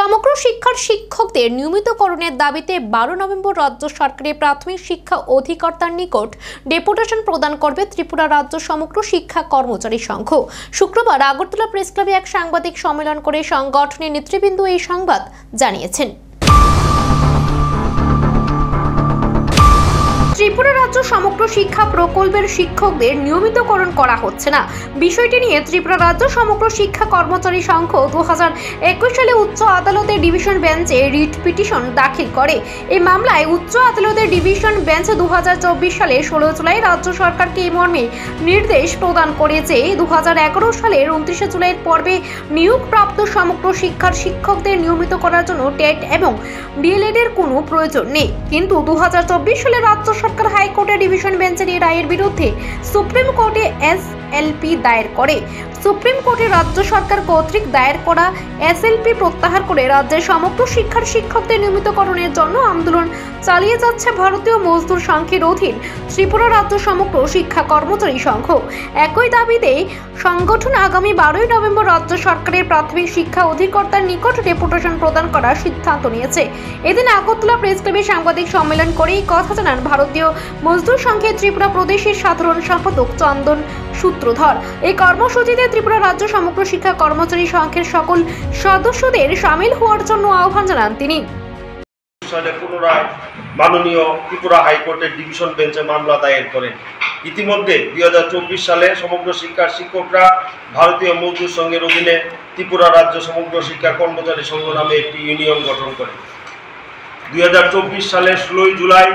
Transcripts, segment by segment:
সমগ্র শিক্ষার শিক্ষকদের নিয়মিতকরণের দাবিতে 12 নভেম্বর রাজ্য সরকারের প্রাথমিক শিক্ষা অধিকর্তার নিকট ডেপুটেশন প্রদান করবে ত্রিপুরা রাজ্য সমগ্র শিক্ষা কর্মচারী সংঘ। শুক্রবার আগরতলা প্রেস ক্লাবে এক সাংবাদিক সম্মেলন করে সংগঠনের নেতৃবৃন্দ এই সংবাদ জানিয়েছেন। ত্রিপুরা রাজ্য সমগ্র শিক্ষা প্রকল্পের শিক্ষকদের নিয়মিতকরণ করা হচ্ছে না। বিষয়টি নিয়ে ত্রিপুরা রাজ্য সমগ্র শিক্ষা কর্মচারী সংঘ 2021 সালে উচ্চ আদালতের ডিভিশন বেঞ্চে রিট পিটিশন দাখিল করে। এই মামলায় উচ্চ আদালতের ডিভিশন বেঞ্চ 2024 সালে 16 জুলাই রাজ্য সরকারকে এই মর্মে নির্দেশ প্রদান করে যে 2011 সালের 29 জুলাইয়ের পর্বে নিয়োগপ্রাপ্ত সমগ্র শিক্ষার শিক্ষকদের নিয়মিত করার জন্য টেট এবং ডিএলএড এর কোনো প্রয়োজন নেই। কিন্তু 2024 সালে রাজ্য সরকার হাইকোর্টের ডিভিশন বেঞ্চের এই রায়ের বিরুদ্ধে সুপ্রিম কোর্টে এসএলপি দায়ের করে। সুপ্রিম কোর্টে রাজ্য সরকার কর্তৃক দায়ের করা এসএলপি প্রত্যাহার করে রাজ্যের সমগ্র শিক্ষার শিক্ষকদের নিয়মিতকরণের জন্য আন্দোলন চালিয়ে যাচ্ছে ভারতীয় মজদুর সংঘের অধীন ত্রিপুরা রাজ্য সমগ্র শিক্ষা কর্মচারী সংঘ। একই দাবিতে সংগঠন আগামী 12 নভেম্বর রাজ্য সরকারের প্রাথমিক শিক্ষা অধিকর্তার নিকট ডেপুটেশন প্রদান করার সিদ্ধান্ত নিয়েছে। এদিন আগরতলা প্রেস ক্লাবে সাংবাদিক সম্মেলন করে এই কথা জানান ভারতীয় মজদুর সংঘের ত্রিপুরা প্রদেশের সাধারণ সম্পাদক চন্দন সূত্রধর। এই কর্মসূচিতে ত্রিপুরা রাজ্য সমগ্র শিক্ষা কর্মচারী সংঘের সকল সদস্যদের সামিল হওয়ার জন্য আহ্বান জানান তিনি। পুনরায় মাননীয় ত্রিপুরা হাইকোর্টের ডিভিশন বেঞ্চে মামলা দায়ের করেন। ইতিমধ্যে 2024 সালে সমগ্র শিক্ষার শিক্ষকরা ভারতীয় মজদুর সংঘের অধীনে ত্রিপুরা রাজ্য সমগ্র শিক্ষা কর্মচারী সংঘ নামে একটি ইউনিয়ন গঠন করে। 2024 সালের 16 জুলাই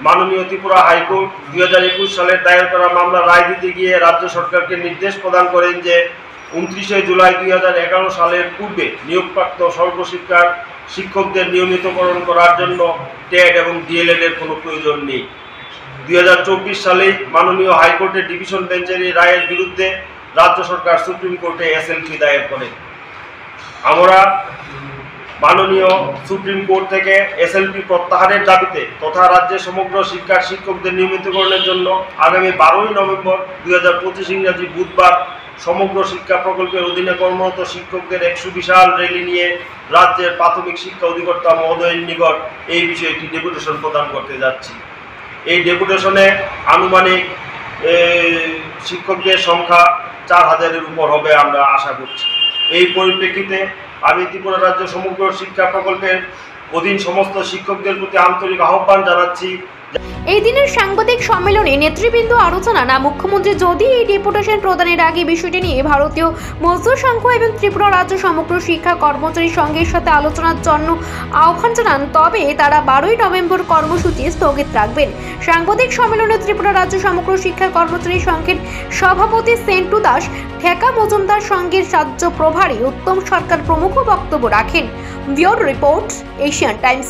মাননীয় ত্রিপুরা হাইকোর্ট 2021 সালের দায়ের করা মামলা রায় দিতে গিয়ে রাজ্য সরকারকে নির্দেশ প্রদান করেন যে 29 জুলাই 2011 সালের পূর্বে নিয়োগপ্রাপ্ত সর্বশিক্ষার শিক্ষকদের নিয়মিতকরণ করার জন্য টেট এবং ডিএলএড এর কোনো প্রয়োজন নেই। 2024 সালে মাননীয় হাইকোর্টের ডিভিশন বেঞ্চের এই রায়ের বিরুদ্ধে রাজ্য সরকার সুপ্রিম কোর্টে এসএলপি দায়ের করে। আমরা মাননীয় সুপ্রিম কোর্ট থেকে এসএলপি প্রত্যাহারের দাবিতে তথা রাজ্যের সমগ্র শিক্ষার শিক্ষকদের নিয়মিতকরণের জন্য আগামী 12 নভেম্বর 2025 ইংরাজি বুধবার সমগ্র শিক্ষা প্রকল্পের অধীনে কর্মরত শিক্ষকদের এক সুবিশাল র্যালি নিয়ে রাজ্যের প্রাথমিক শিক্ষা অধিকর্তা মহোদয়ের নিকট এই বিষয়ে একটি ডেপুটেশন প্রদান করতে যাচ্ছি। এই ডেপুটেশনে আনুমানিক শিক্ষকদের সংখ্যা 4000-এর উপর হবে আমরা আশা করছি। এই পরিপ্রেক্ষিতে আমি ত্রিপুরা রাজ্য সমগ্র শিক্ষা প্রকল্পের অধীন সমস্ত শিক্ষকদের প্রতি আন্তরিক আহ্বান জানাচ্ছি। এই দিনের সাংবাদিক সম্মেলনে নেতৃবৃন্দ আরো জানান, মুখ্যমন্ত্রী যদি এই ডেপুটেশন প্রদানের আগে বিষয়টি নিয়ে ভারতীয় মজদুর সংঘ এবং ত্রিপুরা রাজ্য সমগ্র শিক্ষা কর্মচারী সংঘের সাথে আলোচনার জন্য আহ্বান জানান, তবে তারা 12 নভেম্বর কর্মসূচি স্থগিত রাখবেন। সাংবাদিক সম্মেলনে ত্রিপুরা রাজ্য সমগ্র শিক্ষা কর্মচারী সংঘের সভাপতি সেন্টু দাস, ঠেকা মজুমদার সংঘের রাজ্য প্রভারী উত্তম সরকার প্রমুখ বক্তব্য রাখেন। Bureau report, Asian Times.